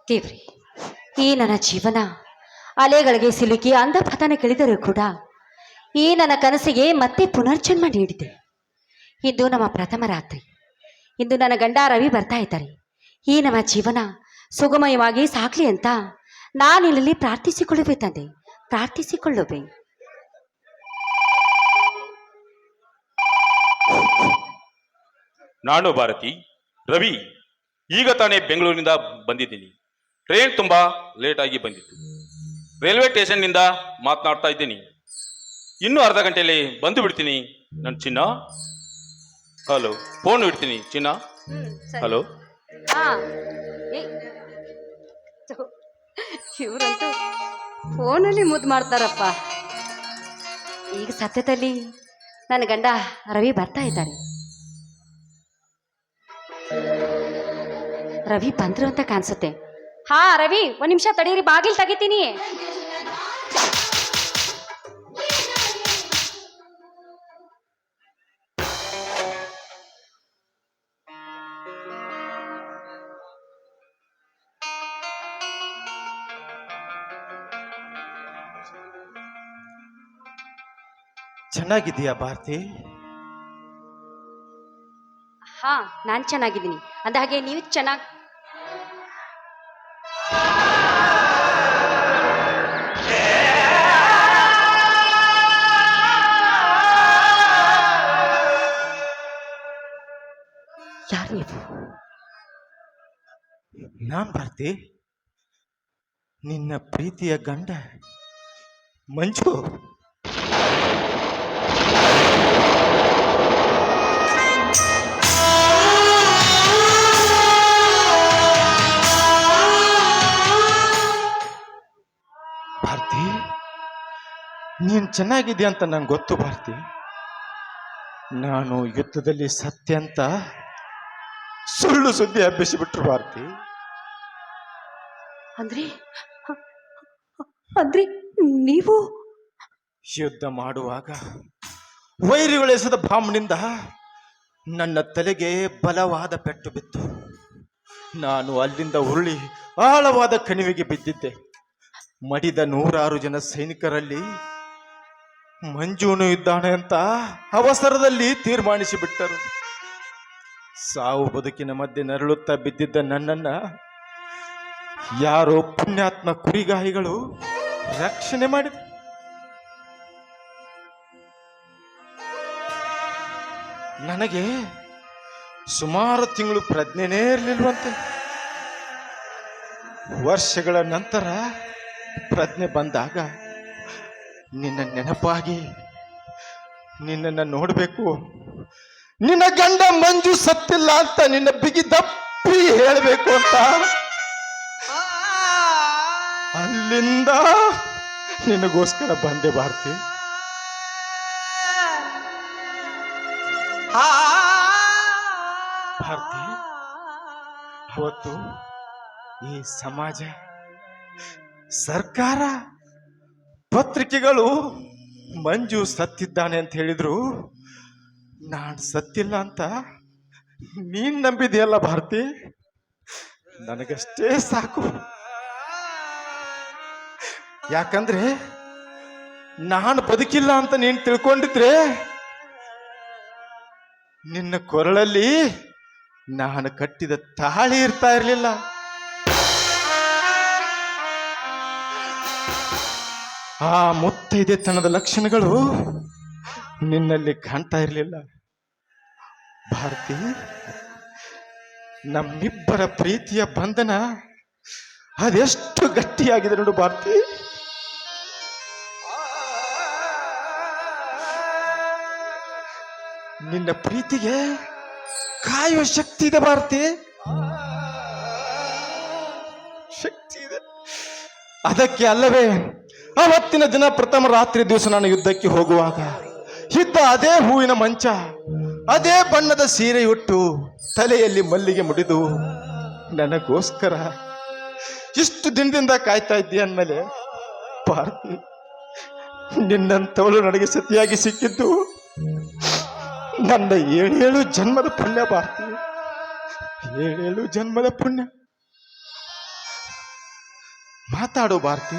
ದೇವ್ರಿ, ಈ ನನ್ನ ಜೀವನ ಅಲೆಗಳಿಗೆ ಸಿಲುಕಿ ಅಂಧಪತನ ಕೆಳಿದರೂ ಕೂಡ ಈ ನನ್ನ ಕನಸಿಗೆ ಮತ್ತೆ ಪುನರ್ಜನ್ಮ ನೀಡಿದೆ. ಇಂದು ನಮ್ಮ ಪ್ರಥಮ ರಾತ್ರಿ. ಇಂದು ನನ್ನ ಗಂಡ ರವಿ ಬರ್ತಾ ಇದ್ದಾರೆ. ಈ ನಮ್ಮ ಜೀವನ ಸುಗಮಯವಾಗಿ ಸಾಗಲಿ ಅಂತ ನಾನಿಲ್ಲಿ ಪ್ರಾರ್ಥಿಸಿಕೊಳ್ಳುವೆ ತಂದೆ, ಪ್ರಾರ್ಥಿಸಿಕೊಳ್ಳುವೆ. ನಾನು ಭಾರತಿ. ರವಿ, ಈಗ ತಾನೇ ಬೆಂಗಳೂರಿನಿಂದ ಬಂದಿದ್ದೀನಿ. ಟ್ರೈನ್ ತುಂಬ ಲೇಟಾಗಿ ಬಂದಿತ್ತು. ರೈಲ್ವೆ ಸ್ಟೇಷನ್ನಿಂದ ಮಾತನಾಡ್ತಾ ಇದ್ದೀನಿ. ಇನ್ನೂ ಅರ್ಧ ಗಂಟೆಯಲ್ಲಿ ಬಂದು ಬಿಡ್ತೀನಿ ನನ್ನ ಚಿನ್ನ. ಹಲೋ, ಫೋನ್ ಇಡ್ತೀನಿ ಚಿನ್ನ. ಹಲೋ. ಇವರಂತೂ ಫೋನಲ್ಲಿ ಮುದ್ದು ಮಾಡ್ತಾರಪ್ಪ. ಈಗ ಸತ್ಯದಲ್ಲಿ ನನ್ನ ಗಂಡ ರವಿ ಬರ್ತಾ ಇದ್ದಾರೆ. ರವಿ ಬಂದ್ರು ಅಂತ ಕಾಣಿಸುತ್ತೆ. ಹಾ ರವಿ, ಒಂದ್ ನಿಮಿಷ ತಡೀರಿ, ಬಾಗಿಲು ತೆಗಿತೀನಿ. ಚೆನ್ನಾಗಿದ್ದೀಯಾ ಭಾರತಿ? ಹಾ, ನಾನ್ ಚೆನ್ನಾಗಿದ್ದೀನಿ. ಅಂದಹಾಗೆ ನೀವು ಚೆನ್ನಾಗಿ. ಯಾರು ನೀವು? ನಾನ್ ಭಾರತಿ, ನಿನ್ನ ಪ್ರೀತಿಯ ಗಂಡ ಮಂಜು. ಭಾರತಿ, ನೀನ್ ಚೆನ್ನಾಗಿದ್ಯಾ ಅಂತ ನಂಗೆ ಗೊತ್ತು ಭಾರತಿ. ನಾನು ಯುದ್ಧದಲ್ಲಿ ಸತ್ಯ ಅಂತ ಸುಳ್ಳು ಸುದ್ದಿ ಹಬ್ಬಿಸಿಬಿಟ್ರು ಭಾರತಿ. ಅಂದ್ರೆ ಅಂದ್ರೆ ನೀವು ಯುದ್ಧ ಮಾಡುವಾಗ ವೈರಿಗಳೆಸದ ಬಾಂಬ್ನಿಂದ ನನ್ನ ತಲೆಗೆ ಬಲವಾದ ಪೆಟ್ಟು ಬಿತ್ತು. ನಾನು ಅಲ್ಲಿಂದ ಉರುಳಿ ಆಳವಾದ ಕಣಿವೆಗೆ ಬಿದ್ದಿದ್ದೆ. ಮಡಿದ 106 ಜನ ಸೈನಿಕರಲ್ಲಿ ಮಂಜೂನು ಇದ್ದಾನೆ ಅಂತ ಅವಸರದಲ್ಲಿ ತೀರ್ಮಾನಿಸಿ ಬಿಟ್ಟರು. ಸಾವು ಬದುಕಿನ ಮಧ್ಯೆ ನರಳುತ್ತಾ ಬಿದ್ದಿದ್ದ ನನ್ನನ್ನ ಯಾರೋ ಪುಣ್ಯಾತ್ಮ ಕುರಿಗಾಯಿಗಳು ರಕ್ಷಣೆ ಮಾಡಿದರು. ನನಗೆ ಸುಮಾರು ತಿಂಗಳು ಪ್ರಜ್ಞೆನೇ ಇರಲಿಲ್ವಂತೆ. ವರ್ಷಗಳ ನಂತರ ಪ್ರಜ್ಞೆ ಬಂದಾಗ ನಿನ್ನ ನೆನಪಾಗಿ ನಿನ್ನನ್ನು ನೋಡಬೇಕು, ನಿನ್ನ ಗಂಡ ಮಂಜು ಸತ್ತಿಲ್ಲ ಅಂತ ನಿನ್ನ ಬಿಗಿ ದಪ್ಪಿ ಹೇಳಬೇಕು ಅಂತ ಅಲ್ಲಿಂದ ನಿನಗೋಸ್ಕರ ಬಂದೆ ಭಾರತಿ. ಭಾರತಿ, ಅವತ್ತು ಈ ಸಮಾಜ, ಸರ್ಕಾರ, ಪತ್ರಿಕೆಗಳು ಮಂಜು ಸತ್ತಿದ್ದಾನೆ ಅಂತ ಹೇಳಿದ್ರು. ನಾನು ಸತ್ತಿಲ್ಲ ಅಂತ ನೀನ್ ನಂಬಿದೆಯಲ್ಲ ಭಾರತಿ, ನನಗಷ್ಟೇ ಸಾಕು. ಯಾಕಂದ್ರೆ ನಾನು ಬದುಕಿಲ್ಲ ಅಂತ ನೀನು ತಿಳ್ಕೊಂಡಿದ್ರೆ ನಿನ್ನ ಕೊರಳಲ್ಲಿ ನಾನು ಕಟ್ಟಿದ ತಾಳಿ ಇರ್ತಾ ಇರಲಿಲ್ಲ. ಆ ಮುತ್ತೈದೆತನದ ಲಕ್ಷಣಗಳು ನಿನ್ನಲ್ಲಿ ಕಾಣ್ತಾ ಇರಲಿಲ್ಲ. ಭಾರತಿ, ನಮ್ಮಿಬ್ಬರ ಪ್ರೀತಿಯ ಬಂಧನ ಅದೆಷ್ಟು ಗಟ್ಟಿಯಾಗಿದೆ ನೋಡು ಭಾರತಿ. ನಿನ್ನ ಪ್ರೀತಿಗೆ ಕಾಯುವ ಶಕ್ತಿ ಇದೆ ಭಾರತಿ, ಶಕ್ತಿ ಇದೆ. ಅದಕ್ಕೆ ಅಲ್ಲವೇ ಅವತ್ತಿನ ದಿನ ಪ್ರಥಮ ರಾತ್ರಿ ದಿವಸ ನಾನು ಯುದ್ಧಕ್ಕೆ ಹೋಗುವಾಗ ಇದ್ದ ಅದೇ ಹೂವಿನ ಮಂಚ, ಅದೇ ಬಣ್ಣದ ಸೀರೆ ಉಟ್ಟು, ತಲೆಯಲ್ಲಿ ಮಲ್ಲಿಗೆ ಮುಡಿದು ನನಗೋಸ್ಕರ ಇಷ್ಟು ದಿನದಿಂದ ಕಾಯ್ತಾ ಇದ್ದೀಯ ಅಂದಮೇಲೆ ಭಾರತಿ, ನಿನ್ನಂಥವಳು ನನಗೆ ಸತಿಯಾಗಿ ಸಿಕ್ಕಿದ್ದು ನನ್ನ 7 ಜನ್ಮದ ಪುಣ್ಯ ಭಾರತಿ, 7 ಜನ್ಮದ ಪುಣ್ಯ. ಮಾತಾಡು ಭಾರತಿ.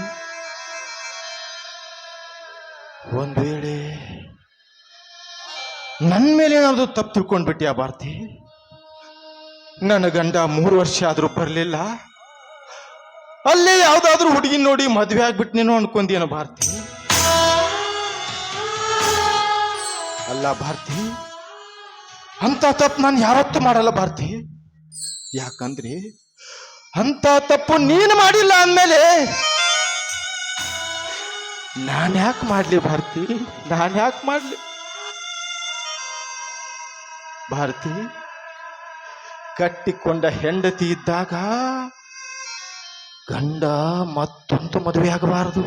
ಒಂದ್ ವೇಳೆ ನನ್ನ ಮೇಲೆ ಏನಾದ್ರು ತಪ್ಪು ತಿಳ್ಕೊಂಡ್ಬಿಟ್ಯಾ ಭಾರತಿ? ನನ್ನ ಗಂಡ 3 ವರ್ಷ ಆದ್ರೂ ಬರ್ಲಿಲ್ಲ, ಅಲ್ಲೇ ಯಾವ್ದಾದ್ರು ಹುಡುಗಿ ನೋಡಿ ಮದ್ವೆ ಆಗ್ಬಿಟ್ನೇನೋ ಅನ್ಕೊಂದೇನೋ ಭಾರತಿ? ಅಲ್ಲ ಭಾರತಿ, ಅಂತ ತಪ್ಪು ನಾನು ಯಾವತ್ತೂ ಮಾಡಲ್ಲ ಭಾರತಿ. ಯಾಕಂದ್ರೆ ಅಂತ ತಪ್ಪು ನೀನು ಮಾಡಿಲ್ಲ ಅಂದ್ಮೇಲೆ ನಾನು ಯಾಕೆ ಮಾಡ್ಲಿ ಭಾರತಿ? ನಾನು ಯಾಕೆ ಮಾಡ್ಲಿ ಭಾರತಿ? ಕಟ್ಟಿಕೊಂಡ ಹೆಂಡತಿ ಇದ್ದಾಗ ಗಂಡ ಮತ್ತೊಂದು ಮದುವೆ ಆಗಬಾರದು.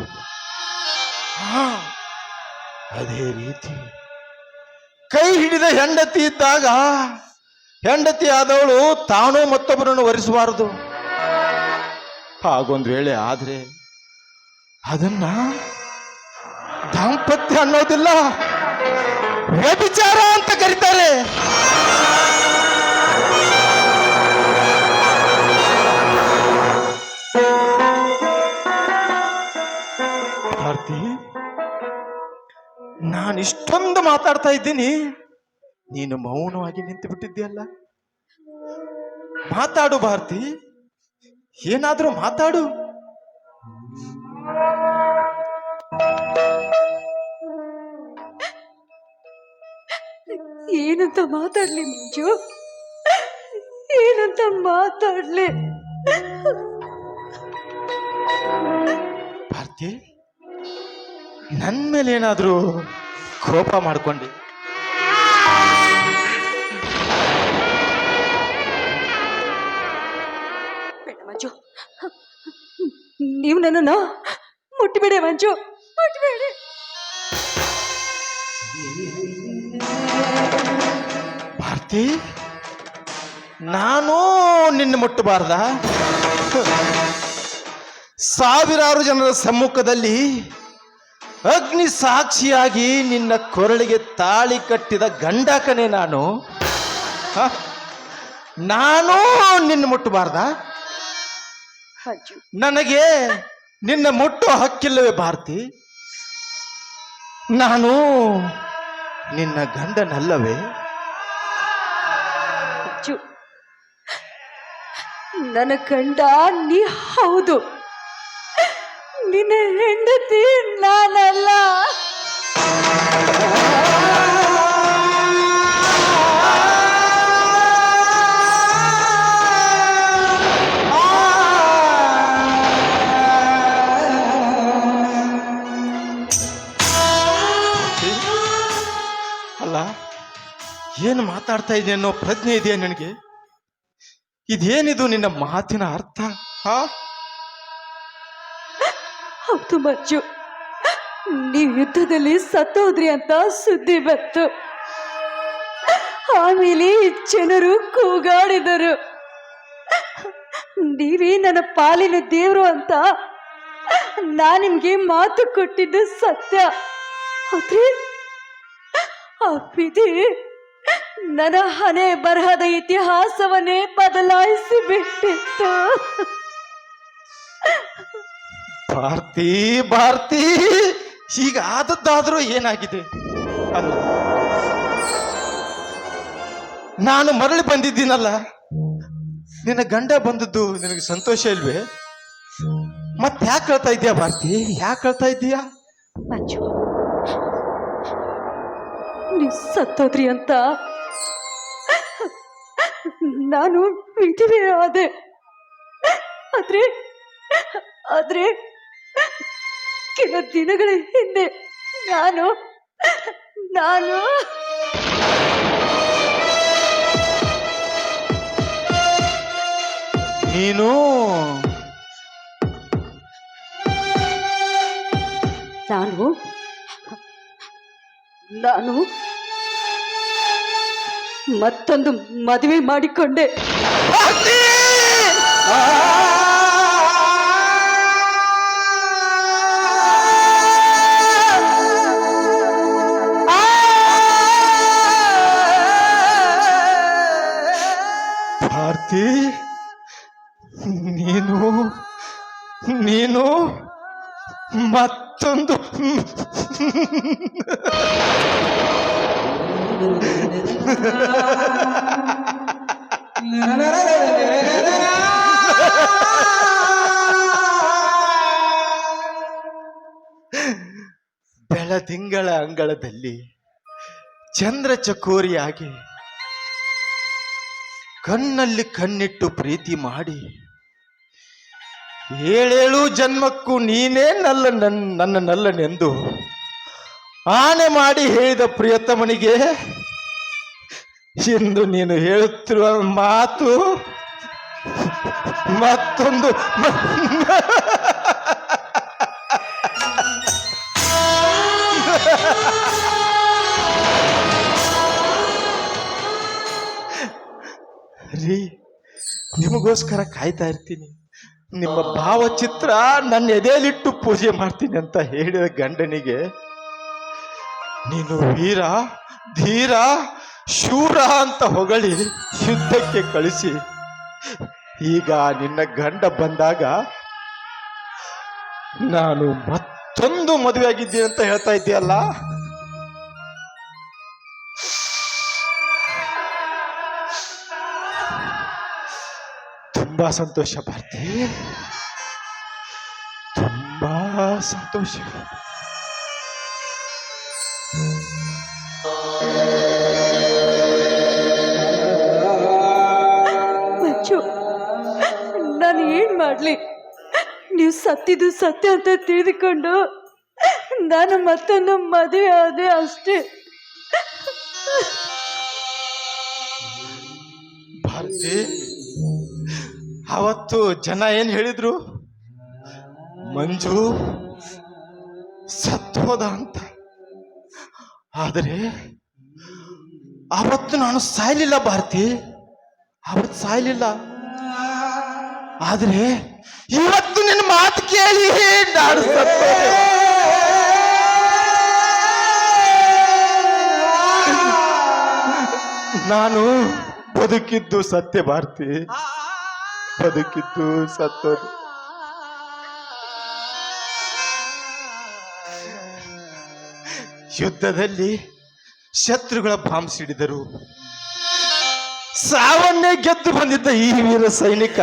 ಅದೇ ರೀತಿ ಕೈ ಹಿಡಿದ ಹೆಂಡತಿ ಇದ್ದಾಗ ಹೆಂಡತಿ ಆದವಳು ತಾನು ಮತ್ತೊಬ್ಬರನ್ನು ವರಿಸಬಾರದು. ಹಾಗೊಂದು ವೇಳೆ ಆದ್ರೆ ಅದನ್ನ ದಾಂಪತ್ಯ ಅನ್ನೋದಿಲ್ಲ, ವ್ಯಭಿಚಾರ ಅಂತ ಕರೀತಾರೆ. ಭಾರತಿ, ನಾನು ಇಷ್ಟೊಂದು ಮಾತಾಡ್ತಾ ಇದ್ದೀನಿ, ನೀನು ಮೌನವಾಗಿ ನಿಂತು ಬಿಟ್ಟಿದ್ದೀಯಲ್ಲ. ಮಾತಾಡು ಭಾರತಿ, ಏನಾದ್ರೂ ಮಾತಾಡು. ಏನಂತ ಮಾತಾಡ್ಲಿ ಮಂಜು? ಏನಂತ ಮಾತಾಡ್ಲಿ? ಭಾರತಿ, ನನ್ನ ಮೇಲೆ ಏನಾದ್ರೂ ಕೋಪ ಮಾಡ್ಕೊಂಡಿ? ಬೇಡ ಮಂಜು, ನೀವು ನನ್ನನ್ನು ಮುಟ್ಟಬೇಡಿ ಮಂಜು, ಮುಟ್ಟಬೇಡಿ. ಭಾರತಿ, ನಾನು ನಿನ್ನ ಮುಟ್ಟಬಾರ್ದ? ಸಾವಿರಾರು ಜನರ ಸಮ್ಮುಖದಲ್ಲಿ ಅಗ್ನಿ ಸಾಕ್ಷಿಯಾಗಿ ನಿನ್ನ ಕೊರಳಿಗೆ ತಾಳಿ ಕಟ್ಟಿದ ಗಂಡಕನೇ ನಾನು. ನಾನು ನಿನ್ನ ಮುಟ್ಟಬಾರ್ದ? ನನಗೆ ನಿನ್ನ ಮುಟ್ಟೋ ಹಕ್ಕಿಲ್ಲವೇ ಭಾರತಿ? ನಾನು ನಿನ್ನ ಗಂಡನಲ್ಲವೇ? ನನ್ನ ಗಂಡ ನೀ ಹೌದು, ನಿನ್ನ ಹೆಂಡತಿ ನಾನಲ್ಲ. ಅಲ್ಲ, ಏನು ಮಾತಾಡ್ತಾ ಇದೆಯಾ ಅನ್ನೋ ಪ್ರಜ್ಞೆ ಇದೆಯಾ ನನಗೆ? ಇದೇನಿದು ನಿನ್ನ ಮಾತಿನ ಅರ್ಥ? ಹೌದು ಮಂಜು, ನೀವು ಯುದ್ಧದಲ್ಲಿ ಸತ್ತೋದ್ರಿ ಅಂತ ಸುದ್ದಿ ಬಂತು. ಆಮೇಲೆ ಜನರು ಕೂಗಾಡಿದರು. ನೀವೇ ನನ್ನ ಪಾಲಿನ ದೇವರು ಅಂತ ನಾನು ನಿಮ್ಗೆ ಮಾತು ಕೊಟ್ಟಿದ್ದು ಸತ್ಯ. ಆದ್ರೆ ಆ ವಿಧಿ ನನ್ನ ಹಣೆ ಬರಹದ ಇತಿಹಾಸವನ್ನೇ ಬದಲಾಯಿಸಿ ಬಿಟ್ಟಿತ್ತು. ಭಾರತಿ, ಭಾರತಿ, ಈಗ ಆದದ್ದಾದ್ರೂ ಏನಾಗಿದೆ? ಅಲ್ಲ, ನಾನು ಮರಳಿ ಬಂದಿದ್ದೀನಲ್ಲ, ನಿನ್ನ ಗಂಡ ಬಂದದ್ದು ನಿನಗೆ ಸಂತೋಷ ಇಲ್ವೇ? ಮತ್ತೆ ಯಾಕೆ ಹೇಳ್ತಾ ಇದೀಯಾ ಭಾರತಿ? ಯಾಕೆ ಹೇಳ್ತಾ ಇದ್ದೀಯಾ? ಮಂಜು, ನೀವು ಸತ್ತೋದ್ರಿ ಅಂತ ನಾನು ವಿಧವೆ ಆದೆ. ಆದ್ರೆ ಕೆಲ ದಿನಗಳ ಹಿಂದೆ ನಾನು ನೀನು ನಾನು ಮತ್ತೊಂದು ಮದುವೆ ಮಾಡಿಕೊಂಡೆ. ಭಾರತಿ, ನೀನು ನೀನು ಮತ್ತೊಂದು ಬೆಳದಿಂಗಳ ಅಂಗಳದಲ್ಲಿ ಚಂದ್ರ ಚಕೋರಿಯಾಗಿ ಕಣ್ಣಲ್ಲಿ ಕಣ್ಣಿಟ್ಟು ಪ್ರೀತಿ ಮಾಡಿ ಏಳೇಳು ಜನ್ಮಕ್ಕೂ ನೀನೇ ನನ್ನ ನಲ್ಲನೆಂದು ಆಣೆ ಮಾಡಿ ಹೇಳಿದ ಪ್ರಿಯತಮನಿಗೆ ಇಂದು ನೀನು ಹೇಳುತ್ತಿರುವ ಮಾತು ಮತ್ತೊಂದು ರೀ, ನಿಮಗೋಸ್ಕರ ಕಾಯ್ತಾ ಇರ್ತೀನಿ. ನಿಮ್ಮ ಭಾವಚಿತ್ರ ನನ್ನ ಎದೆಯಲ್ಲಿಟ್ಟು ಪೂಜೆ ಮಾಡ್ತೀನಿ ಅಂತ ಹೇಳಿದ ಗಂಡನಿಗೆ ನೀನು ವೀರ, ಧೀರ, ಶೂರ ಅಂತ ಹೊಗಳಿ ಯುದ್ಧಕ್ಕೆ ಕಳಿಸಿ ಈಗ ನಿನ್ನ ಗಂಡ ಬಂದಾಗ ನಾನು ಮತ್ತೊಂದು ಮದುವೆ ಆಗಿದ್ದೀನಿ ಅಂತ ಹೇಳ್ತಾ ಇದ್ದೀಯಲ್ಲ. ತುಂಬಾ ಸಂತೋಷ ಭಾರತಿ, ತುಂಬಾ ಸಂತೋಷ. ಮಂಜು, ನಾನು ಏನ್ ಮಾಡ್ಲಿ? ನೀವು ಸತ್ತಿದ್ದು ಸತ್ಯ ಅಂತ ತಿಳಿದುಕೊಂಡು ನಾನು ಮತ್ತೊಂದು ಮದುವೆ ಆದೆ ಅಷ್ಟೇ. ಭಾರತಿ, ಅವತ್ತು ಜನ ಏನ್ ಹೇಳಿದ್ರು? ಮಂಜು ಸತ್ತೋದ ಅಂತ. ಆದರೆ ಅವತ್ತು ನಾನು ಸಾಯ್ಲಿಲ್ಲ ಭಾರತಿ, ಅವತ್ತು ಸಾಯ್ಲಿಲ್ಲ. ಆದ್ರೆ ಇವತ್ತು ನಿನ್ನ ಮಾತು ಕೇಳಿ ನಾನು ಸತ್ತೋದೆ. ನಾನು ಬದುಕಿದ್ದು ಸತ್ಯ ಭಾರತಿ, ಬದುಕಿದ್ದು ಸತ್ತೋದು. ಯುದ್ಧದಲ್ಲಿ ಶತ್ರುಗಳ ಬಾಂಬ್ ಸಿಡಿದರು. ಸಾವನ್ನೇ ಗೆದ್ದು ಬಂದಿದ್ದ ಈ ವೀರ ಸೈನಿಕ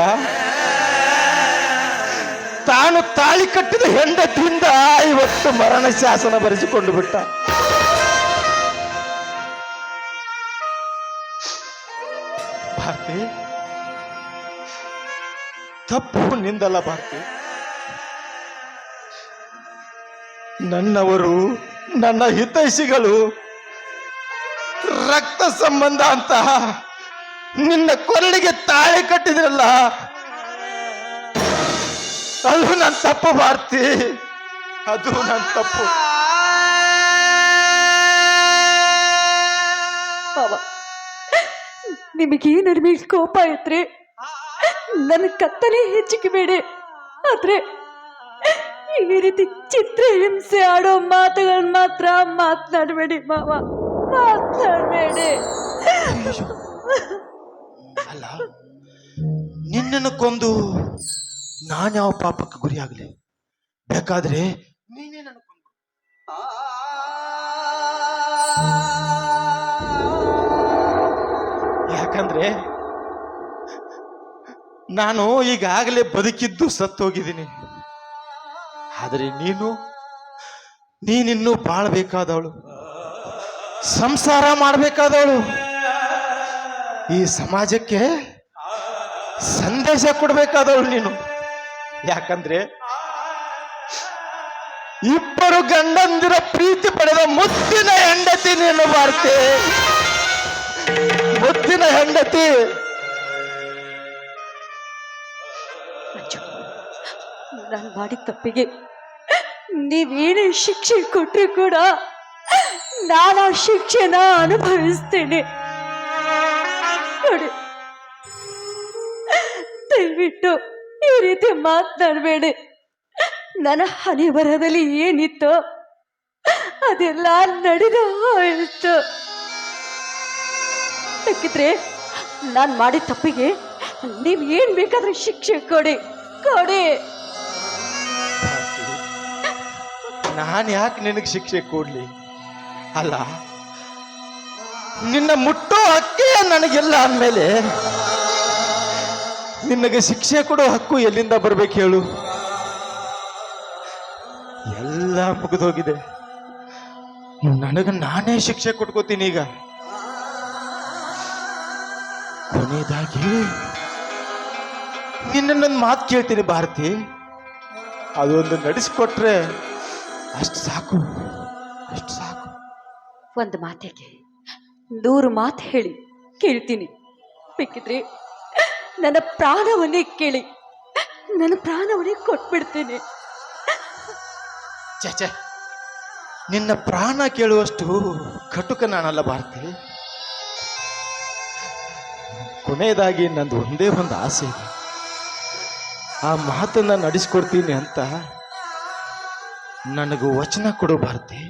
ತಾನು ತಾಳಿ ಕಟ್ಟಿದ ಹೆಂಡತಿಯಿಂದ ಇವತ್ತು ಮರಣ ಶಾಸನ ಬರೆಸಿಕೊಂಡು ಬಿಟ್ಟ. ಭಾರತಿ, ತಪ್ಪು ನಿಂದಲ್ಲ ಭಾರತಿ. ನನ್ನವರು, ನನ್ನ ಹಿತೈಷಿಗಳು, ರಕ್ತ ಸಂಬಂಧ ಅಂತ ನಿನ್ನ ಕೊರಳಿಗೆ ತಾಳಿ ಕಟ್ಟಿದ್ರಲ್ಲ, ಅದು ನನ್ನ ತಪ್ಪು ಭಾರತಿ, ಅದು ನನ್ನ ತಪ್ಪು. ನಿಮಗೇನ ಮೇಲೆ ಕೋಪ ಐತ್ರಿ? ನನ್ನ ಕತ್ತಲೆ ಹೆಚ್ಚಿಗೆ ಬೇಡಿ. ಆದ್ರೆ ಈ ರೀತಿ ಚಿತ್ರ ಹಿಂಸೆ ಆಡೋ ಮಾತುಗಳನ್ನ ಮಾತ್ರ ಮಾತನಾಡಬೇಡಿ ಮಾವ, ಮಾತನಾಡಬೇಡಿ. ಅಲ್ಲ, ನಿನ್ನನ್ನು ಕೊಂದು ನಾನ್ಯಾವ ಪಾಪಕ್ಕೆ ಗುರಿಯಾಗಲಿ? ಬೇಕಾದ್ರೆ ನೀನೇ ನನ್ನ ಕೊಂದು. ಯಾಕಂದ್ರೆ ನಾನು ಈಗಾಗಲೇ ಬದುಕಿದ್ದು ಸತ್ತೋಗಿದ್ದೀನಿ. ಆದರೆ ನೀನಿನ್ನೂ ಬಾಳ್ಬೇಕಾದವಳು, ಸಂಸಾರ ಮಾಡಬೇಕಾದವಳು, ಈ ಸಮಾಜಕ್ಕೆ ಸಂದೇಶ ಕೊಡಬೇಕಾದವಳು ನೀನು. ಯಾಕಂದ್ರೆ ಇಬ್ಬರು ಗಂಡಂದಿರ ಪ್ರೀತಿ ಪಡೆದ ಮುತ್ತಿನ ಹೆಂಡತಿ ನೀನು ಭಾರತಿ, ಮುತ್ತಿನ ಹೆಂಡತಿ. ನಾನು ಮಾಡಿದ ತಪ್ಪಿಗೆ ನೀವೇನೇ ಶಿಕ್ಷೆ ಕೊಟ್ಟರು ಕೂಡ ನಾನು ಆ ಶಿಕ್ಷೆನ ಅನುಭವಿಸ್ತೇನೆ. ನೋಡಿ, ದಯವಿಟ್ಟು ಈ ರೀತಿ ಮಾತನಾಡಬೇಡಿ. ನನ್ನ ಹಣೆ ಬರಹದಲ್ಲಿ ಏನಿತ್ತು ಅದೆಲ್ಲ ನಡೆದ ಹೋಯಿತು. ಬೇಕಿದ್ರೆ ನಾನು ಮಾಡಿದ ತಪ್ಪಿಗೆ ನೀವು ಏನ್ ಬೇಕಾದ್ರೆ ಶಿಕ್ಷೆ ಕೊಡಿ. ನಾನು ಯಾಕೆ ನಿನಗೆ ಶಿಕ್ಷೆ ಕೊಡ್ಲಿ? ಅಲ್ಲ, ನಿನ್ನ ಮುಟ್ಟೋ ಹಕ್ಕೇ ನನಗೆಲ್ಲ ಅಂದಮೇಲೆ ನಿನಗೆ ಶಿಕ್ಷೆ ಕೊಡೋ ಹಕ್ಕು ಎಲ್ಲಿಂದ ಬರ್ಬೇಕು ಹೇಳು? ಎಲ್ಲ ಮುಗಿದೋಗಿದೆ. ನನಗೆ ನಾನೇ ಶಿಕ್ಷೆ ಕೊಟ್ಕೋತೀನಿ ಈಗ. ಕೊನೆಯದಾಗಿ ನಿನ್ನೊಂದು ಮಾತು ಕೇಳ್ತೀನಿ ಭಾರತಿ, ಅದೊಂದು ನಡೆಸಿಕೊಟ್ರೆ ಅಷ್ಟು ಸಾಕು, ಅಷ್ಟು ಸಾಕು. ಒಂದು ಮಾತಿಗೆ 100 ಮಾತು ಹೇಳಿ ಕೇಳ್ತೀನಿ. ಬೇಕಿದ್ರೆ ನನ್ನ ಪ್ರಾಣವನ್ನೇ ಕೇಳಿ, ನನ್ನ ಪ್ರಾಣವನ್ನೇ ಕೊಟ್ಬಿಡ್ತೀನಿ. ಛೆ, ನಿನ್ನ ಪ್ರಾಣ ಕೇಳುವಷ್ಟು ಕಟುಕ ನಾನಲ್ಲ ಭಾರತಿ. ಕೊನೆಯದಾಗಿ ನಂದು ಒಂದೇ ಒಂದು ಆಸೆ ಇದೆ. ಆ ಮಾತನ್ನ ನಡೆಸ್ಕೊಡ್ತೀನಿ ಅಂತ ನನಗೂ ವಚನ ಕೊಡು ಭಾರತಿ.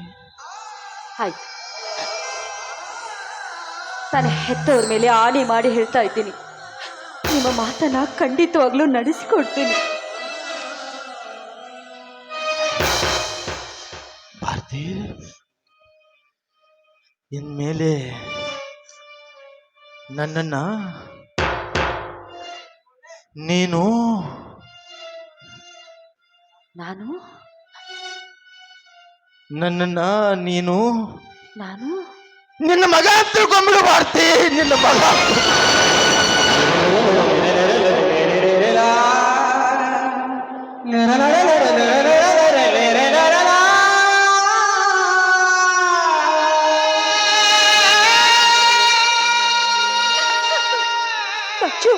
ಆಯ್ತು, ನಾನು ಹೆತ್ತವ್ರ ಮೇಲೆ ಆಣೆ ಮಾಡಿ ಹೇಳ್ತಾ ಇದ್ದೀನಿ, ನಿಮ್ಮ ಮಾತನ್ನ ಖಂಡಿತವಾಗ್ಲೂ ನಡೆಸಿಕೊಡ್ತೀನಿ. ಭಾರತಿ, ಇನ್ಮೇಲೆ ನನ್ನನ್ನ ನೀನು ನಾನು ನನ್ನನ್ನ ನೀನು ನಾನು ನಿನ್ನ ಮಗ ಅಂತ ತಿಳ್ಕೊಂಬಿಡು ಭಾರತಿ, ನಿನ್ನ ಮಗ. ಅಚ್ಚು,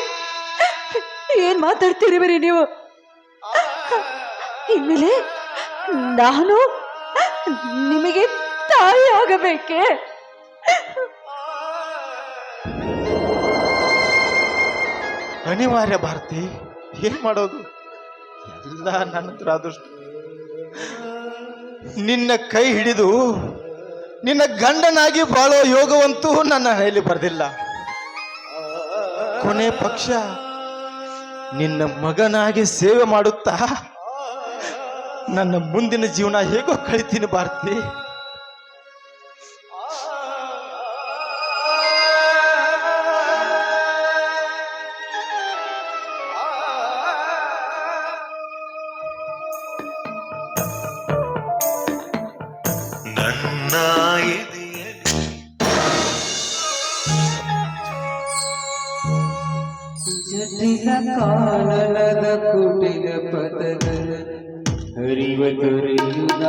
ಏನ್ ಮಾತಾಡ್ತೀರಿ ಬರೀ ನೀವು? ಇನ್ಮೇಲೆ ನಾನು ನಿಮಗೆ ತಾಯಿ ಆಗಬೇಕೆ? ಅನಿವಾರ್ಯ ಭಾರತಿ, ಏನ್ ಮಾಡೋದು? ಎಲ್ಲ ನನ್ನ ಹತ್ರ ಆದಷ್ಟು ನಿನ್ನ ಕೈ ಹಿಡಿದು ನಿನ್ನ ಗಂಡನಾಗಿ ಬಾಳೋ ಯೋಗವಂತೂ ನನ್ನ ಹಣೆಯಲ್ಲಿ ಬರೆದಿಲ್ಲ. ಕೊನೆ ಪಕ್ಷ ನಿನ್ನ ಮಗನಾಗಿ ಸೇವೆ ಮಾಡುತ್ತಾ ನನ್ನ ಮುಂದಿನ ಜೀವನ ಹೇಗೋ ಕಳಿತೀನಿ ಭಾರತಿ. ಜಟಿಲ ಕಾನನದ ಕುಟಿಲ ಪದಗಳ ಹರಿವ ದೊರೆಯುದ,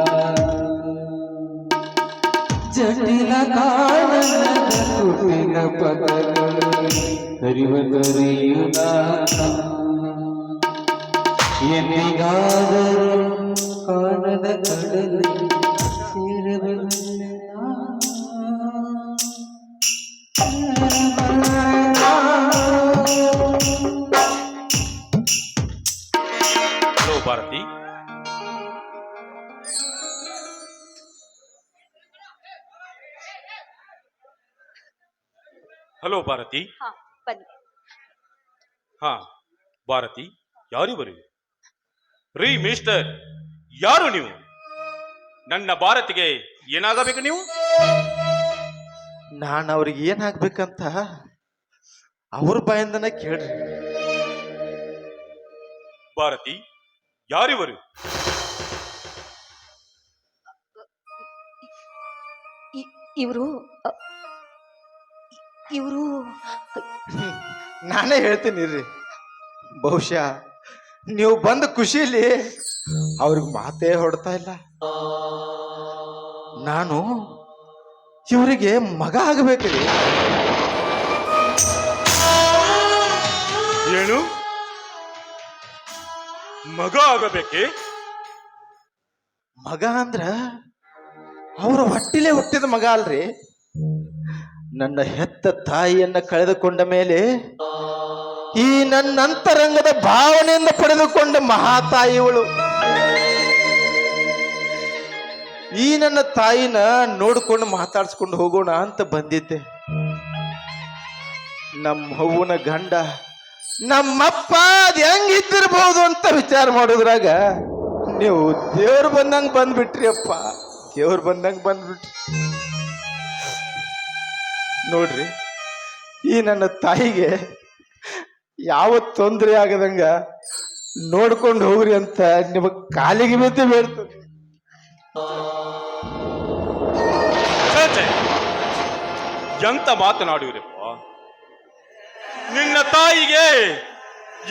ಜಟಿಲ ಕಾನನದ ಕುಟಿಲ ಪದಗಳು ಹರಿವ ದೊರೆಯುದ. ಎಲ್ಲಿಗಾದರೂ ಕಾನದ ಕಡಲು ಸೇರಬಲ್ಲ. Hello Bharati, hello Bharati. ಹಾ, ಬನ್ನಿ. ಹಾ ಭಾರತಿ, ಯಾರಿವರು? ರೀ ಮಿಸ್ಟರ್, ಯಾರು ನೀವು? ನನ್ನ ಭಾರತಿಗೆ ಏನಾಗಬೇಕು ನೀವು? ನಾನು ಅವ್ರಿಗೆ ಏನಾಗ್ಬೇಕಂತ ಅವ್ರ ಬಾಯಿಂದನೇ ಕೇಳ್ರಿ. ಭಾರತಿ, ಯಾರಿವರು? ಇವರು ಇವರು ನಾನೇ ಹೇಳ್ತೀನಿ ಇರ್ರಿ. ಬಹುಶಃ ನೀವು ಬಂದ ಖುಷಿಲಿ ಅವ್ರಿಗೆ ಮಾತೇ ಹೊಡ್ತಾ ಇಲ್ಲ. ನಾನು ಇವರಿಗೆ ಮಗ ಆಗಬೇಕ್ರಿ. ಏನು ಮಗ ಆಗಬೇಕೆ? ಮಗ ಅಂದ್ರ ಅವರ ಹೊಟ್ಟಿಲೆ ಹುಟ್ಟಿದ ಮಗ ಅಲ್ರಿ. ನನ್ನ ಹೆತ್ತ ತಾಯಿಯನ್ನ ಕಳೆದುಕೊಂಡ ಮೇಲೆ ಈ ನನ್ನ ಅಂತರಂಗದ ಭಾವನೆಯಿಂದ ಪಡೆದುಕೊಂಡ ಮಹಾತಾಯಿಯವಳು. ಈ ನನ್ನ ತಾಯಿನ ನೋಡ್ಕೊಂಡು ಮಾತಾಡ್ಸ್ಕೊಂಡು ಹೋಗೋಣ ಅಂತ ಬಂದಿದ್ದೆ. ನಮ್ಮ ಅವ್ವನ ಗಂಡ ನಮ್ಮಪ್ಪ ಅದ್ ಹೆಂಗಿದ್ದಿರ್ಬೋದು ಅಂತ ವಿಚಾರ ಮಾಡೋದ್ರಾಗ ನೀವು ದೇವ್ರು ಬಂದಂಗೆ ಬಂದ್ಬಿಟ್ರಿ ಅಪ್ಪ, ದೇವ್ರು ಬಂದಂಗೆ ಬಂದ್ಬಿಟ್ರಿ. ನೋಡ್ರಿ, ಈ ನನ್ನ ತಾಯಿಗೆ ಯಾವ ತೊಂದರೆ ಆಗದಂಗ ನೋಡ್ಕೊಂಡು ಹೋಗ್ರಿ ಅಂತ ನಿಮಗ್ ಕಾಲಿಗೆ ಬಿದ್ದು ಬೇಡ್ತಾರೆ. ಎಂತ ಮಾತನಾಡಿವ್ರಪ್ಪ. ನಿನ್ನ ತಾಯಿಗೆ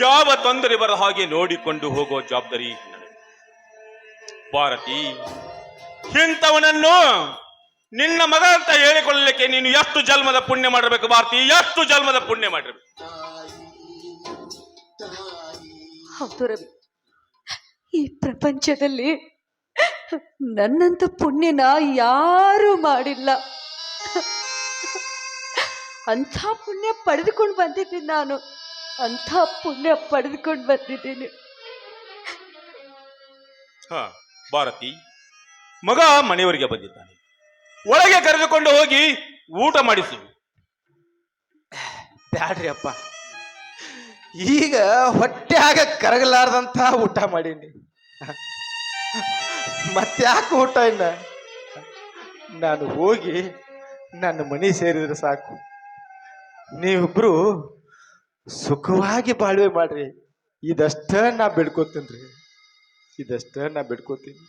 ಯಾವ ತೊಂದರೆ ಬರ ಹಾಗೆ ನೋಡಿಕೊಂಡು ಹೋಗೋ ಜವಾಬ್ದಾರಿ ನನಗೆ. ಭಾರತಿ, ಇಂಥವನನ್ನು ನಿನ್ನ ಮಗ ಅಂತ ಹೇಳಿಕೊಳ್ಳಲಿಕ್ಕೆ ನೀನು ಎಷ್ಟು ಜನ್ಮದ ಪುಣ್ಯ ಮಾಡಿರ್ಬೇಕು ಭಾರತಿ, ಎಷ್ಟು ಜನ್ಮದ ಪುಣ್ಯ ಮಾಡಿರ್ಬೇಕು. ಹೌದು ರವಿ, ಈ ಪ್ರಪಂಚದಲ್ಲಿ ನನ್ನಂತ ಪುಣ್ಯನ ಯಾರು ಮಾಡಿಲ್ಲ. ಅಂಥ ಪುಣ್ಯ ಪಡೆದುಕೊಂಡು ಬಂದಿದ್ದೀನಿ ನಾನು, ಅಂಥ ಪುಣ್ಯ ಪಡೆದುಕೊಂಡು ಬಂದಿದ್ದೀನಿ. ಭಾರತಿ, ಮಗ ಮನೆಯವರಿಗೆ ಬಂದಿದ್ದಾನೆ, ಒಳಗೆ ಕರೆದುಕೊಂಡು ಹೋಗಿ ಊಟ ಮಾಡಿಸು. ಬ್ಯಾಡ್ರಿ ಅಪ್ಪ, ಈಗ ಹೊಟ್ಟೆಯಾಗ ಕರಗಲಾರ್ದಂತ ಊಟ ಮಾಡೀನಿ, ಮತ್ತ್ಯಾಕೆ ಊಟ ಇಲ್ಲ? ನಾನು ಹೋಗಿ ನನ್ನ ಮನೆ ಸೇರಿದ್ರೆ ಸಾಕು. ನೀವಿಬ್ರು ಸುಖವಾಗಿ ಬಾಳ್ವೆ ಮಾಡ್ರಿ, ಇದಷ್ಟ ನಾ ಬೇಡ್ಕೋತೀನಿ, ಇದಷ್ಟ ನಾ ಬೇಡ್ಕೋತೀನಿ.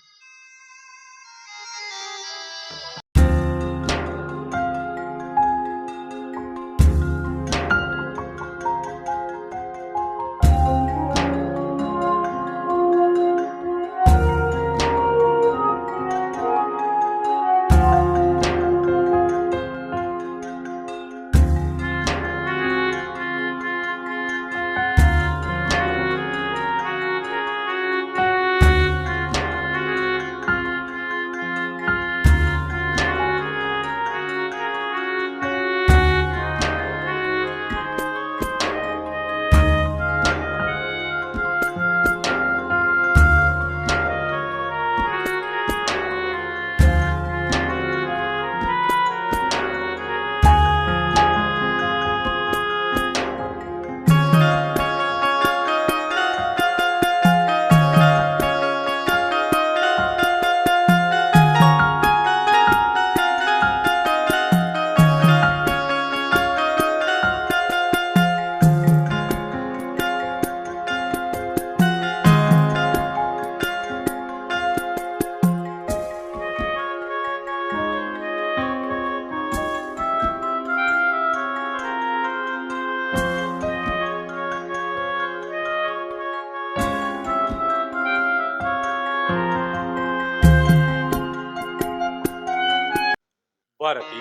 ಭಾರತಿ,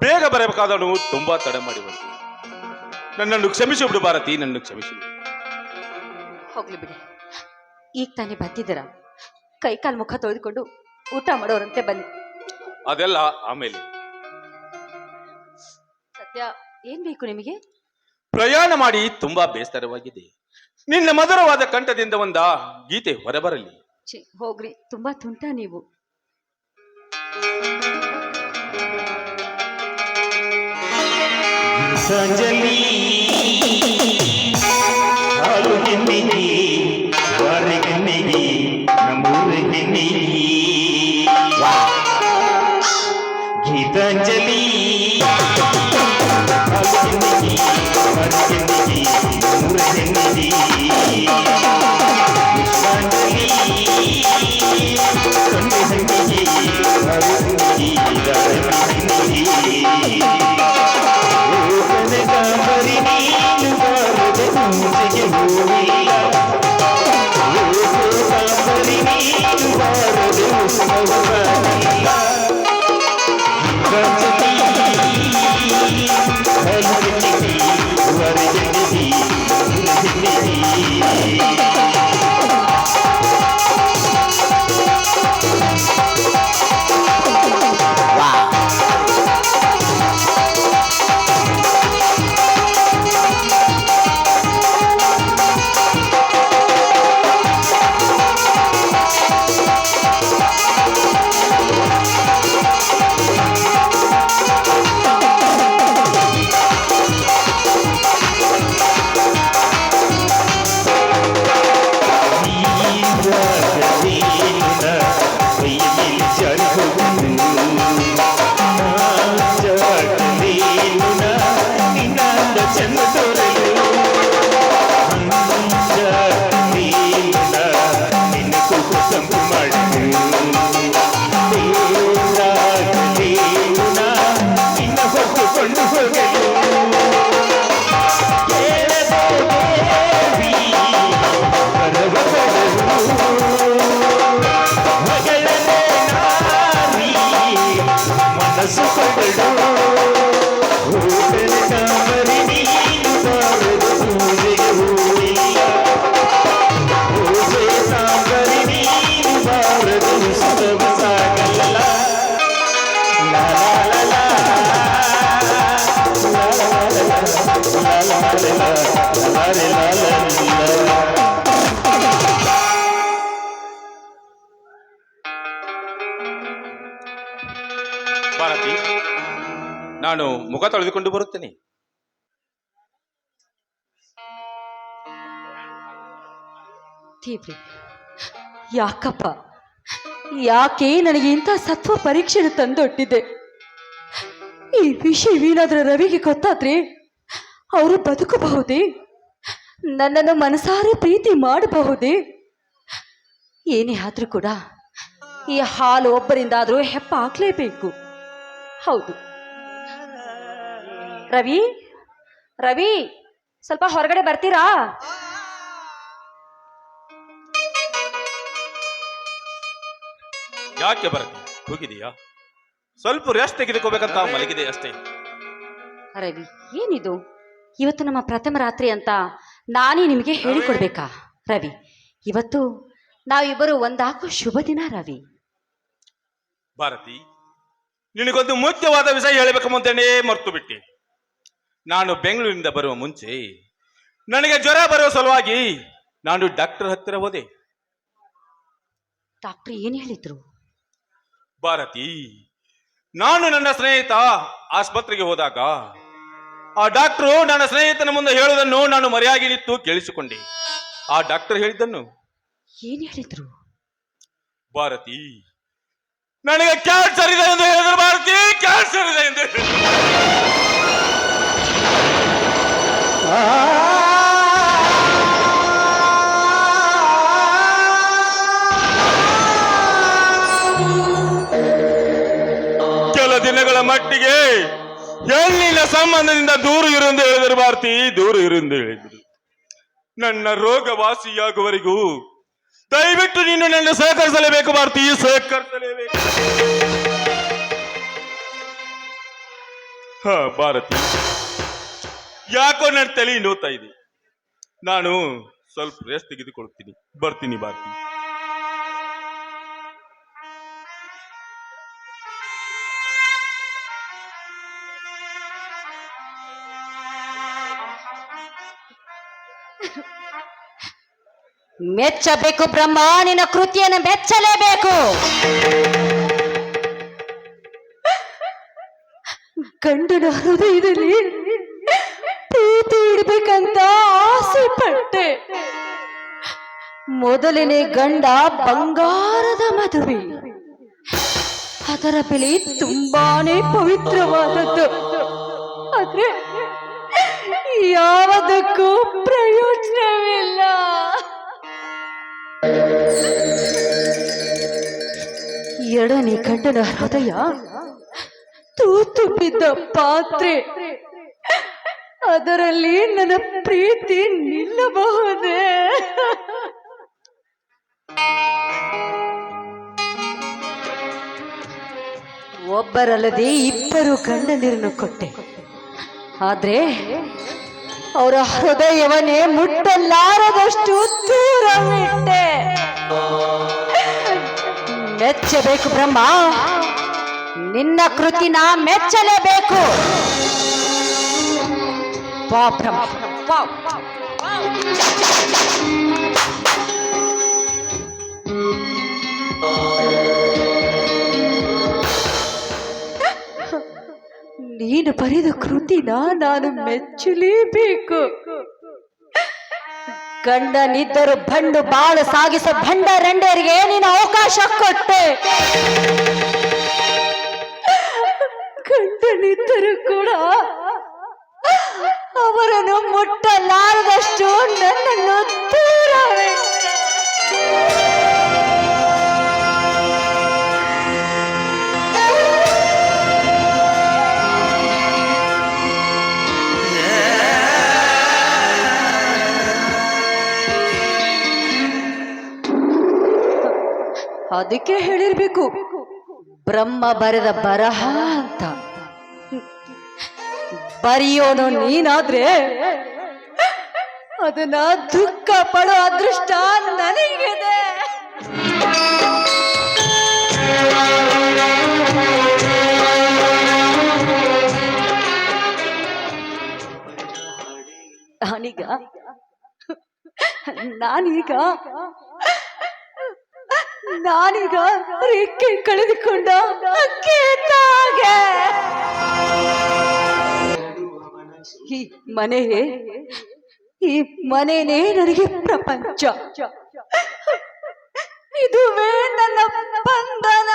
ಬೇಗ ಬರಬೇಕಾದವನು ತುಂಬಾ ತಡ ಮಾಡಿ ಬಂತು. ನನ್ನನ್ನು ಕ್ಷಮಿಸಿ ಬಿಡು ಭಾರತಿ, ನನ್ನನ್ನು ಕ್ಷಮಿಸಿ ಬಿಡು. ಹೋಗ್ಲಿ ಬಿಡಿ, ಈಗ ತಾನೇ ಬಂದಿದ್ದೀರ, ಕೈ ಕಾಲು ಮುಖ ತೊಳೆದುಕೊಂಡು ಊಟ ಮಾಡೋರಂತೆ ಬನ್ನಿ. ಅದೆಲ್ಲ ಆಮೇಲೆ. ಸದ್ಯ ಏನ್ ಬೇಕು ನಿಮಗೆ? ಪ್ರಯಾಣ ಮಾಡಿ ತುಂಬಾ ಬೇಸರವಾಗಿದೆ, ನಿನ್ನ ಮಧುರವಾದ ಕಂಠದಿಂದ ಒಂದ ಗೀತೆ ಹೊರಬರಲಿ. ಹೋಗ್ರಿ, ತುಂಬಾ ತುಂಟ ನೀವು. ಸಂಜಲಿ ಹಾಲು ಹೆಣ್ಣಿಗೆ ವಾರಿ ಹೆಣ್ಣಿಗೆ ನಮ್ಮೂರ ಹೆಣ್ಣಿಗೆ ಗೀತಾಂಜಲಿ ಹಾಲು ಹೆಣ್ಣಿಗೆ ವಾರಿ ಹೆಣ್ಣಿಗೆ ನಮ್ಮೂರ ಹೆಣ್ಣಿಗೆ ಪುಷ್ಪಾಂಜಲಿ ಕಣ್ಣು ಹೆಣ್ಣಿಗೆ ಹಾಲು ಹೆಣ್ಣಿಗೆ ದಾಳಿ ಹೆಣ್ಣಿಗೆ ಕನಕಾಂಬರಿ ನೀನು ಬಾರದೆ ಮೂಸೆಗೆ ಹೂವಿಲ್ಲ, ಕನಕಾಂಬರಿ ನೀನು ಬಾರದೆ ಉತ್ಸವ ಇಲ್ಲ. ಚಂದ ತೋರಲು ನೀನ ನಿನ್ನ ಕೂಗು ಸಂಪು ಮಾಡಲು ದೇವರಾಗಲೇನ ನಿನ್ನ ಹೊತ್ತುಕೊಂಡು ಹೋಗಲು ಕೇಳದೆ ದೇವಿ ಬರಬರಲು ಮಗಳನೆ ನಾರಿ ಮನಸ್ಸು ಕೊಡಲು ಕಾಮರಿ ನೀನು ಬಾರದು ಪೂಜೆಗೆ ಹೂವಿಲ್ಲ ಪೂಜೆ ಸಾಂಬರಿ ನೀನು ಬಾರದು ಸುತವ ಸಾಗಲ್ಲ ಲಾ ಲಾ ಲಾ ಲಾ ಲಾ ಲಾ ಲಾ ಲಾ ಲಾ. ಭಾರತಿ, ನಾನು ಮುಖ ತೊಳೆದುಕೊಂಡು ಬರುತ್ತೇನೆ. ದೇವ್ರೆ, ಯಾಕಪ್ಪ, ಯಾಕೆ ನನಗೆ ಇಂಥ ಸತ್ವ ಪರೀಕ್ಷೆನ ತಂದೊಟ್ಟಿದೆ? ಈ ವಿಷಯವೇನಾದ್ರೂ ರವಿಗೆ ಗೊತ್ತಾದ್ರೆ ಅವರು ಬದುಕಬಹುದೇ? ನನ್ನನ್ನು ಮನಸಾರೆ ಪ್ರೀತಿ ಮಾಡಬಹುದೇ? ಏನೇ ಆದ್ರೂ ಕೂಡ ಈ ಹಾಲು ಒಬ್ಬರಿಂದಾದ್ರೂ ಹೆಪ್ಪ ಹಾಕ್ಲೇಬೇಕು. ಹೌದು. ರವಿ, ರವಿ, ಸ್ವಲ್ಪ ಹೊರಗಡೆ ಬರ್ತೀರಾ? ಯಾಕೆ ಭಾರತಿ, ಹೋಗಿದೀಯಾ? ಸ್ವಲ್ಪ ರೆಸ್ಟ್ ತೆಗೆದುಕೋಬೇಕಂತ ಮಲಗಿದೆ ಅಷ್ಟೇ. ರವಿ, ಏನಿದು? ಇವತ್ತು ನಮ್ಮ ಪ್ರಥಮ ರಾತ್ರಿ ಅಂತ ನಾನೇ ನಿಮಗೆ ಹೇಳಿಕೊಡ್ಬೇಕಾ? ರವಿ, ಇವತ್ತು ನಾವಿಬ್ಬರು ಒಂದಾಕೋ ಶುಭ ದಿನ ರವಿ. ಭಾರತಿ, ನಿನಗೊಂದು ಮುಖ್ಯವಾದ ವಿಷಯ ಹೇಳಬೇಕಂತೇನೆ ಮರ್ತು ಬಿಟ್ಟೆ. ನಾನು ಬೆಂಗಳೂರಿನಿಂದ ಬರುವ ಮುಂಚೆ ನನಗೆ ಜ್ವರ ಬರುವ ಸಲುವಾಗಿ ನಾನು ಡಾಕ್ಟರ್ ಹತ್ತಿರ ಹೋದೆ. ಡಾಕ್ಟರ್ ಏನ್ ಹೇಳಿದ್ರು? ಭಾರತಿ, ನಾನು ನನ್ನ ಸ್ನೇಹಿತ ಆಸ್ಪತ್ರೆಗೆ ಹೋದಾಗ ಆ ಡಾಕ್ಟರು ನನ್ನ ಸ್ನೇಹಿತನ ಮುಂದೆ ಹೇಳುವುದನ್ನು ನಾನು ಮರೆಯಾಗಿ ನಿಂತು ಕೇಳಿಸಿಕೊಂಡೆ. ಆ ಡಾಕ್ಟರ್ ಹೇಳಿದ್ದನ್ನು ಏನ್ ಹೇಳಿದ್ರು? ಭಾರತಿ, ನನಗೆ ಕ್ಯಾನ್ಸರ್ ಇದೆ ಎಂದು ಹೇಳಿದ್ರು. ಭಾರತಿ, ಕ್ಯಾನ್ಸರ್ ಇದೆ ಎಂದು ಕೆಲ ದಿನಗಳ ಮಟ್ಟಿಗೆ ಹೆಣ್ಣಿನ ಸಂಬಂಧದಿಂದ ದೂರ ಇರು ಎಂದು ಹೇಳಿದರು. ಭಾರತಿ, ದೂರ ಇರು ಎಂದು ಹೇಳಿದರು. ನನ್ನ ರೋಗ ವಾಸಿಯಾಗುವವರೆಗೂ ದಯವಿಟ್ಟು ನೀನು ನನ್ನ ಸಹಕರಿಸಲೇಬೇಕು. ಭಾರತಿ, ಸಹಕರಿಸಲೇಬೇಕು. ಭಾರತಿ, ಯಾಕೋ ನನ್ನ ತಲೆ ನೋತಾ ಇದೆ. ನಾನು ಸ್ವಲ್ಪ ರೆಸ್ಟ್ ತೆಗೆದುಕೊಳ್ತೀನಿ, ಬರ್ತೀನಿ. ಭಾರತಿ, ಮೆಚ್ಚಬೇಕು ಬ್ರಹ್ಮ, ನಿನ್ನ ಕೃತಿಯನ್ನು ಮೆಚ್ಚಲೇಬೇಕು. ಗಂಡನ ಹೃದಯದಲ್ಲಿ ಪ್ರೀತಿ ಇಡ್ಬೇಕಂತ ಆಸೆ ಪಟ್ಟೆ. ಮೊದಲನೇ ಗಂಡ ಬಂಗಾರದ ಮದುವೆ, ಅದರ ಬೆಲೆ ತುಂಬಾನೇ ಪವಿತ್ರವಾದದ್ದು. ಆದ್ರೆ ಯಾವುದಕ್ಕೂ ಪ್ರಯೋಜನವಿಲ್ಲ. ಎರಡನೇ ಗಂಡನ ಹೃದಯ ತೂತು ಬಿದ್ದ ಪಾತ್ರೆ, ಅದರಲ್ಲಿ ನನ್ನ ಪ್ರೀತಿ ನಿಲ್ಲಬಹುದೇ? ಒಬ್ಬರಲ್ಲದೆ ಇಬ್ಬರು ಗಂಡಂದಿರನ್ನು ಕೊಟ್ಟೆ, ಆದ್ರೆ ಅವರ ಹೃದಯವನ್ನೇ ಮುಟ್ಟಲಾರದಷ್ಟು ದೂರವಿಟ್ಟೆ. ಮೆಚ್ಚಬೇಕು ಬ್ರಹ್ಮ, ನಿನ್ನ ಕೃತಿನ ಮೆಚ್ಚಲೇಬೇಕು. ವಾ ಬ್ರಹ್ಮ, ವಾ. ನೀನು ಬರೆದ ಕೃತಿನ ನಾನು ಮೆಚ್ಚಲೇಬೇಕು. ಗಂಡನಿದ್ದರು ಬಂಡು ಬಾಳು ಸಾಗಿಸೋ ಭಂಡ ರಂಡರಿಗೆ ನೀನು ಅವಕಾಶ ಕೊಟ್ಟೆ. ಗಂಡನಿದ್ದರು ಕೂಡ ಅವರ ಒಬ್ಬನನ್ನು ಮುಟ್ಟಲಾರದಷ್ಟು ನನ್ನನ್ನು ದೂರವೇ. ಅದಕ್ಕೆ ಹೇಳಿರ್ಬೇಕು ಬ್ರಹ್ಮ ಬರೆದ ಬರಹ ಅಂತ. ಬರೆಯೋನು ನೀನಾದ್ರೆ ಅದನ್ನ ದುಃಖ ಪಡೋ ಅದೃಷ್ಟ ನನಗಿದೆ. ನಾನೀಗ ರೆಕ್ಕೆ ಕಳೆದುಕೊಂಡ ಹಾಗೆ. ಈ ಮನೆನೇ ನನಗೆ ಪ್ರಪಂಚ. ಇದುವೇ ನನ್ನ ಬಂಧನ.